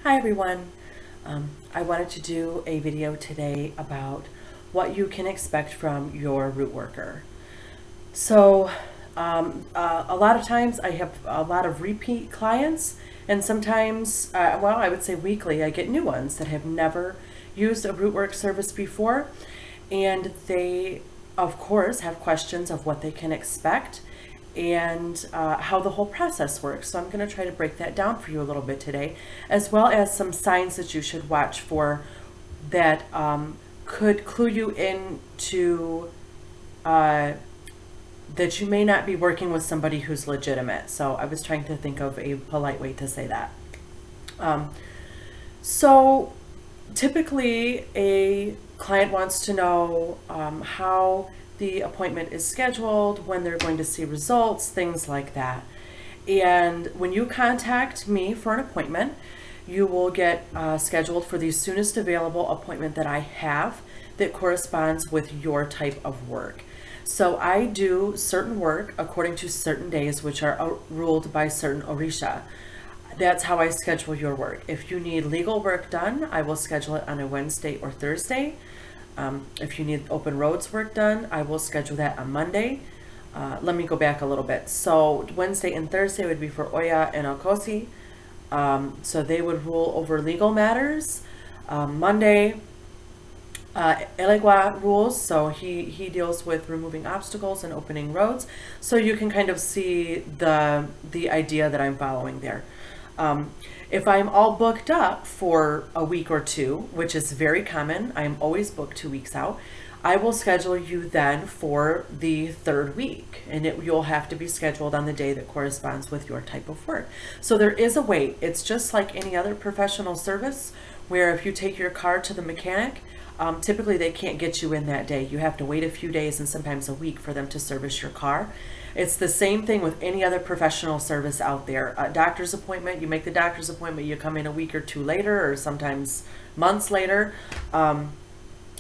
Hi everyone. I wanted to do a video today about what you can expect from your root worker. So a lot of times I have a lot of repeat clients, and sometimes, I would say weekly, I get new ones that have never used a rootwork service before, and they of course have questions of what they can expect and how the whole process works. So I'm going to try to break that down for you a little bit today, as well as some signs that you should watch for that could clue you into that you may not be working with somebody who's legitimate. So I was trying to think of a polite way to say that. So typically a client wants to know how the appointment is scheduled, when they're going to see results, things like that. And when you contact me for an appointment, you will get scheduled for the soonest available appointment that I have that corresponds with your type of work. So I do certain work according to certain days, which are ruled by certain orisha. That's how I schedule your work. If you need legal work done, I will schedule it on a Wednesday or Thursday. If you need open roads work done, I will schedule that on Monday. Let me go back a little bit. So Wednesday and Thursday would be for Oya and Alkosi. So they would rule over legal matters. Monday, Elegua rules, so he deals with removing obstacles and opening roads. So you can kind of see the idea that I'm following there. If I'm all booked up for a week or two, which is very common, I'm always booked 2 weeks out, I will schedule you then for the third week, and you'll have to be scheduled on the day that corresponds with your type of work. So there is a wait. It's just like any other professional service, where if you take your car to the mechanic, typically they can't get you in that day. You have to wait a few days and sometimes a week for them to service your car. It's the same thing with any other professional service out there. A doctor's appointment, you make the doctor's appointment, you come in a week or two later, or sometimes months later,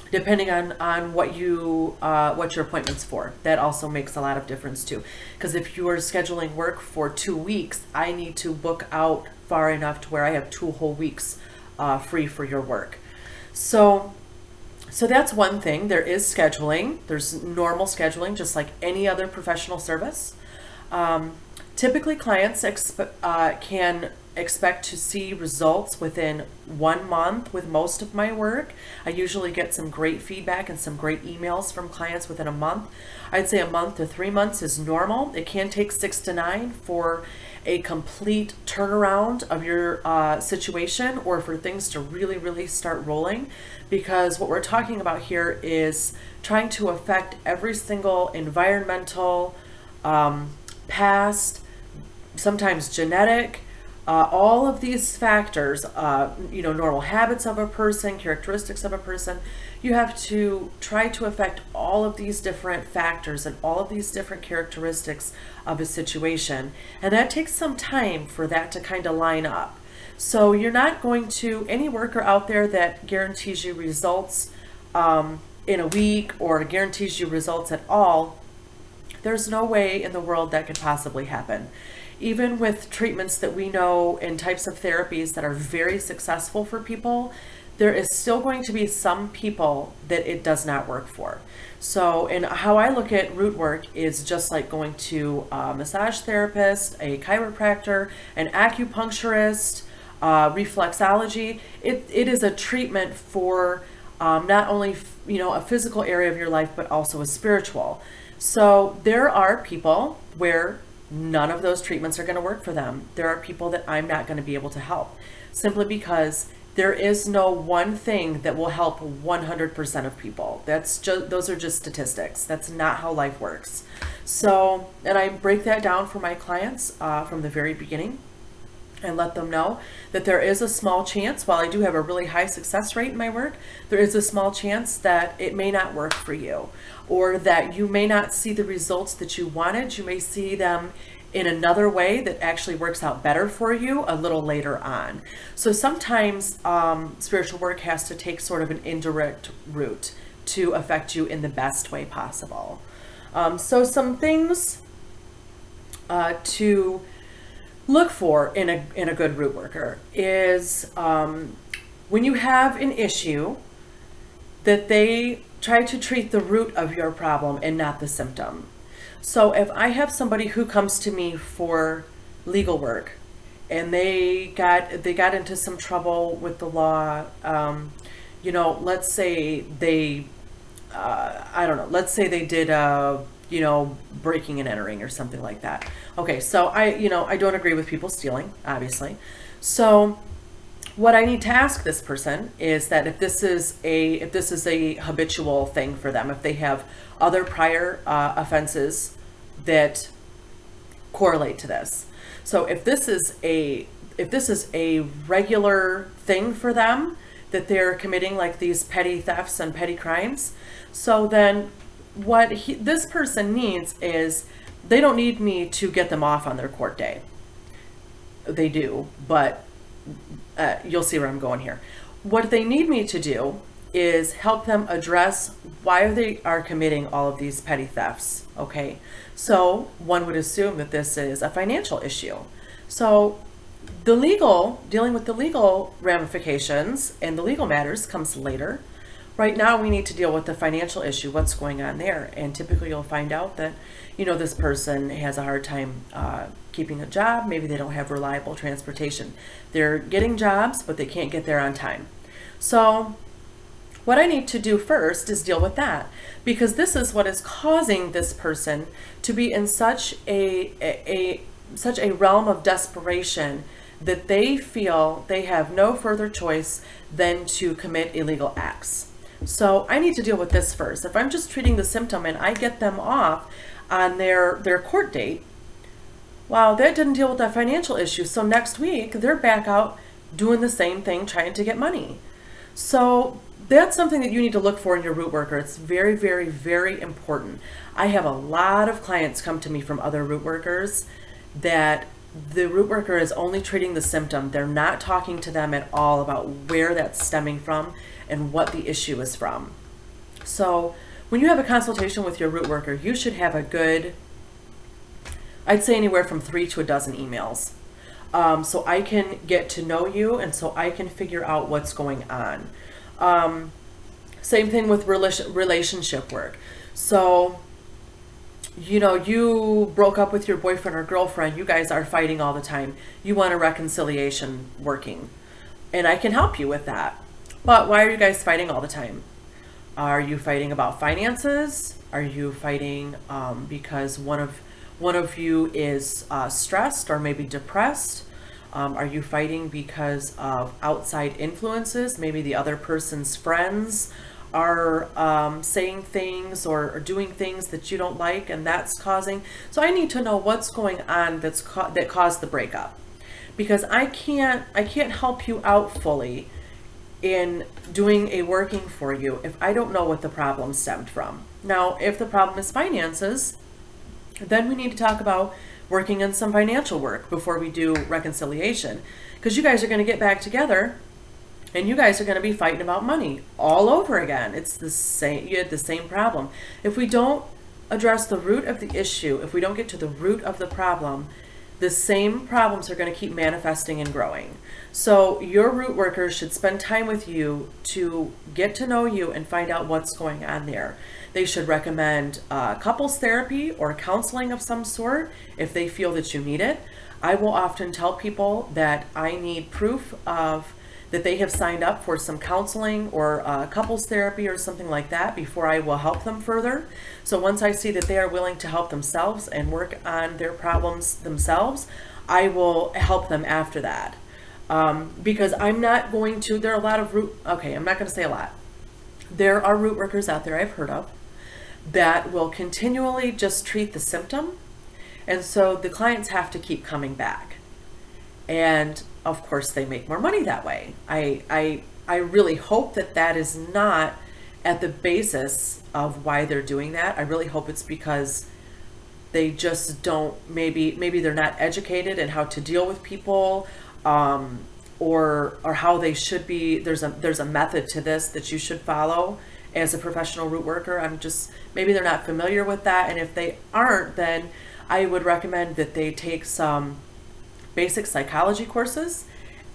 depending on what your appointment's for. That also makes a lot of difference too. Because if you are scheduling work for 2 weeks, I need to book out far enough to where I have 2 whole weeks free for your work. So that's one thing. There is scheduling. There's normal scheduling, just like any other professional service. Typically, clients can expect to see results within 1 month with most of my work. I usually get some great feedback and some great emails from clients within a month. I'd say a month to 3 months is normal. It can take 6 to 9 for a complete turnaround of your situation, or for things to really, really start rolling, because what we're talking about here is trying to affect every single environmental, past, sometimes genetic, all of these factors, normal habits of a person, characteristics of a person. You have to try to affect all of these different factors and all of these different characteristics of a situation. And that takes some time for that to kind of line up. So you're not going to, any worker out there that guarantees you results in a week, or guarantees you results at all, there's no way in the world that could possibly happen. Even with treatments that we know and types of therapies that are very successful for people, there is still going to be some people that it does not work for. So, and how I look at root work is just like going to a massage therapist, a chiropractor, an acupuncturist, reflexology. It is a treatment for not only a physical area of your life, but also a spiritual. So there are people where none of those treatments are going to work for them. There are people that I'm not going to be able to help, simply because there is no one thing that will help 100% of people. Those are just statistics. That's not how life works. So, and I break that down for my clients from the very beginning, and let them know that there is a small chance, while I do have a really high success rate in my work, there is a small chance that it may not work for you, or that you may not see the results that you wanted. You may see them in another way that actually works out better for you a little later on. So sometimes spiritual work has to take sort of an indirect route to affect you in the best way possible. So some things to look for in a good root worker is when you have an issue, that they try to treat the root of your problem and not the symptom. So if I have somebody who comes to me for legal work and they got into some trouble with the law, let's say they I don't know, let's say they did breaking and entering or something like that. Okay, so I don't agree with people stealing, obviously. So what I need to ask this person is that if this is a habitual thing for them, if they have other prior offenses that correlate to this. So if this is a regular thing for them, that they're committing like these petty thefts and petty crimes, so then what this person needs is, they don't need me to get them off on their court day. They do, but you'll see where I'm going here. What they need me to do is help them address why they are committing all of these petty thefts. Okay, so one would assume that this is a financial issue. So dealing with the legal ramifications and the legal matters comes later. Right now we need to deal with the financial issue, what's going on there. And typically you'll find out that, this person has a hard time keeping a job. Maybe they don't have reliable transportation. They're getting jobs, but they can't get there on time. So what I need to do first is deal with that, because this is what is causing this person to be in such a realm of desperation that they feel they have no further choice than to commit illegal acts. So I need to deal with this first. If I'm just treating the symptom and I get them off on their court date, wow, that didn't deal with that financial issue. So next week they're back out doing the same thing, trying to get money. So that's something that you need to look for in your root worker. It's very, very, very important. I have a lot of clients come to me from other root workers that the root worker is only treating the symptom. They're not talking to them at all about where that's stemming from and what the issue is from. So when you have a consultation with your root worker, you should have a good, I'd say anywhere from 3 to a dozen emails. So I can get to know you and so I can figure out what's going on. Same thing with relationship work. So you broke up with your boyfriend or girlfriend, you guys are fighting all the time. You want a reconciliation working, and I can help you with that. But why are you guys fighting all the time? Are you fighting about finances? Are you fighting because one of you is stressed or maybe depressed? Are you fighting because of outside influences? Maybe the other person's friends are saying things or doing things that you don't like, and that's causing. So I need to know what's going on that caused the breakup, because I can't help you out fully in doing a working for you if I don't know what the problem stemmed from. Now, if the problem is finances, then we need to talk about working on some financial work before we do reconciliation, because you guys are going to get back together and you guys are going to be fighting about money all over again. It's the same. You had the same problem. If we don't address the root of the issue, if we don't get to the root of the problem, the same problems are going to keep manifesting and growing. So your root workers should spend time with you to get to know you and find out what's going on there. They should recommend couples therapy or counseling of some sort if they feel that you need it. I will often tell people that I need proof of that they have signed up for some counseling or couples therapy or something like that before I will help them further. So once I see that they are willing to help themselves and work on their problems themselves, I will help them after that. Because I'm not going to, there are a lot of I'm not going to say a lot. There are root workers out there I've heard of that will continually just treat the symptom. And so the clients have to keep coming back. And of course they make more money that way. I really hope that that is not at the basis of why they're doing that. I really hope it's because they just don't, maybe they're not educated in how to deal with people, or how they should be. There's a method to this that you should follow as a professional root worker. Maybe they're not familiar with that. And if they aren't, then I would recommend that they take some basic psychology courses,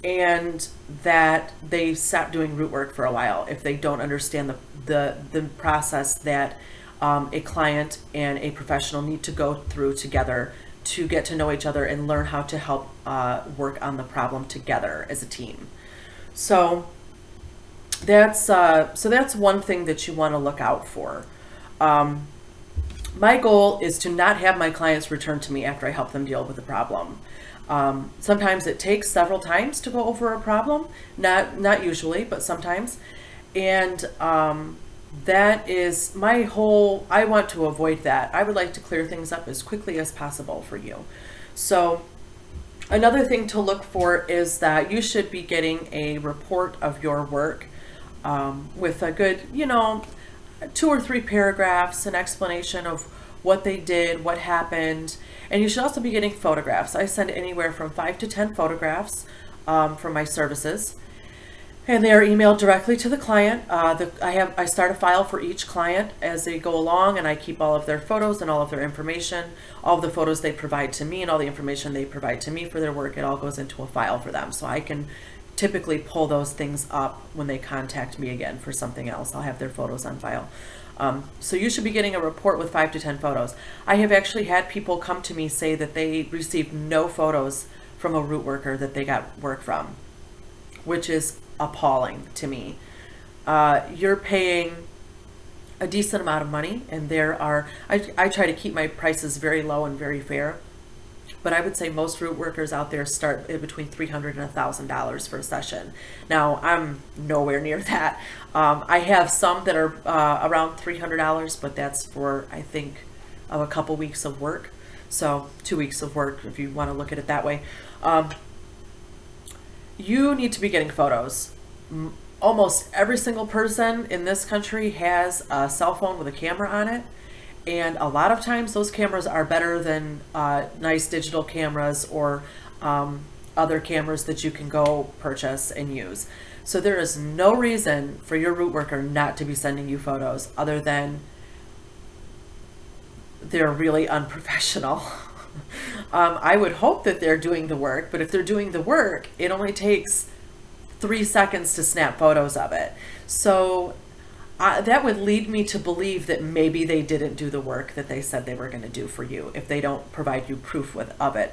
and that they stop doing root work for a while if they don't understand the process that a client and a professional need to go through together to get to know each other and learn how to help work on the problem together as a team. So that's one thing that you want to look out for. My goal is to not have my clients return to me after I help them deal with the problem. Sometimes it takes several times to go over a problem, not usually, but sometimes. And that is my whole, I want to avoid that. I would like to clear things up as quickly as possible for you. So another thing to look for is that you should be getting a report of your work with a good, 2 or 3 paragraphs, an explanation of what they did, what happened. And you should also be getting photographs. I send anywhere from 5 to 10 photographs from my services, and they are emailed directly to the client. I start a file for each client as they go along, and I keep all of their photos and all of their information, all of the photos they provide to me and all the information they provide to me for their work. It all goes into a file for them, so I can typically pull those things up when they contact me again for something else. I'll have their photos on file. So you should be getting a report with 5 to 10 photos. I have actually had people come to me say that they received no photos from a root worker that they got work from, which is appalling to me. You're paying a decent amount of money, and I try to keep my prices very low and very fair, but I would say most root workers out there start at between $300 and $1,000 for a session. Now, I'm nowhere near that. I have some that are around $300, but that's for, I think, a couple weeks of work. So 2 weeks of work, if you want to look at it that way. You need to be getting photos. Almost every single person in this country has a cell phone with a camera on it. And a lot of times those cameras are better than nice digital cameras or other cameras that you can go purchase and use. So there is no reason for your root worker not to be sending you photos other than they're really unprofessional. I would hope that they're doing the work, but if they're doing the work, it only takes 3 seconds to snap photos of it. So that would lead me to believe that maybe they didn't do the work that they said they were going to do for you if they don't provide you proof of it.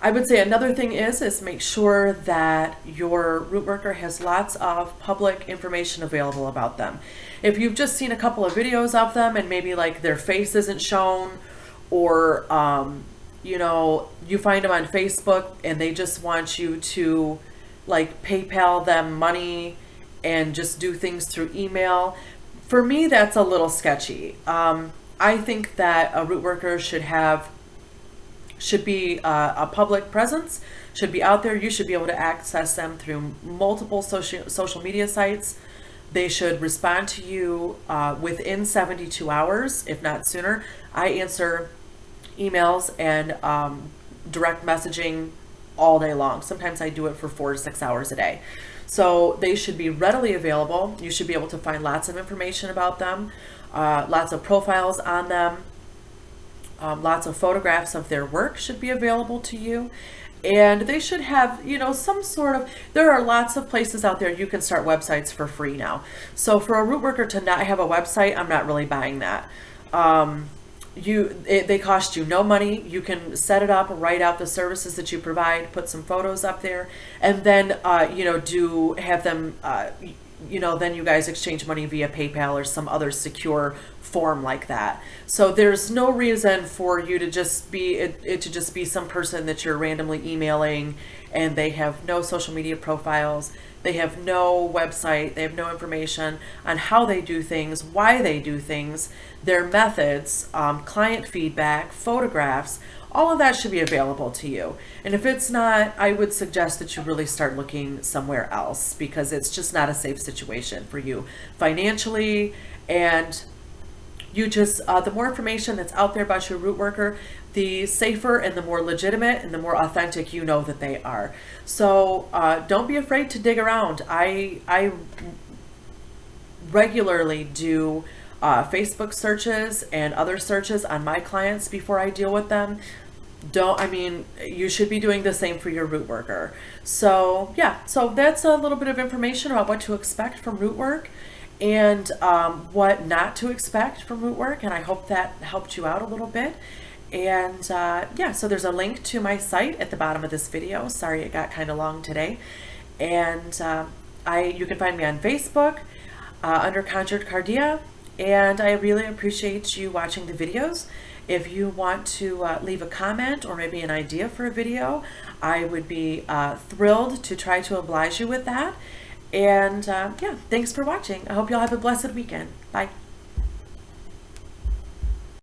I would say another thing is make sure that your root worker has lots of public information available about them. If you've just seen a couple of videos of them and maybe like their face isn't shown, or you find them on Facebook and they just want you to like PayPal them money and just do things through email, for me that's a little sketchy. I think that a root worker should be a public presence, should be out there. You should be able to access them through multiple social media sites. They should respond to you within 72 hours, if not sooner. I answer emails and direct messaging all day long. Sometimes I do it for 4 to 6 hours a day. So they should be readily available. You should be able to find lots of information about them, lots of profiles on them. Lots of photographs of their work should be available to you. And they should have, some sort of, there are lots of places out there you can start websites for free now. So for a root worker to not have a website, I'm not really buying that. They cost you no money. You can set it up, write out the services that you provide, put some photos up there, and then, have them, then you guys exchange money via PayPal or some other secure form like that. So there's no reason for you to just be it to just be some person that you're randomly emailing, and they have no social media profiles, they have no website, they have no information on how they do things, why they do things, their methods, client feedback, photographs. All of that should be available to you. And if it's not, I would suggest that you really start looking somewhere else, because it's just not a safe situation for you financially. And you just, the more information that's out there about your root worker, the safer and the more legitimate and the more authentic you know that they are. So don't be afraid to dig around. I regularly do Facebook searches and other searches on my clients before I deal with them. I mean, you should be doing the same for your root worker. So yeah, so that's a little bit of information about what to expect from root work and what not to expect from root work. And I hope that helped you out a little bit. And yeah, so there's a link to my site at the bottom of this video. Sorry it got kind of long today. And you can find me on Facebook under Conjured Cardia. And I really appreciate you watching the videos. If you want to leave a comment or maybe an idea for a video, I would be thrilled to try to oblige you with that. And yeah, thanks for watching. I hope you all have a blessed weekend. Bye.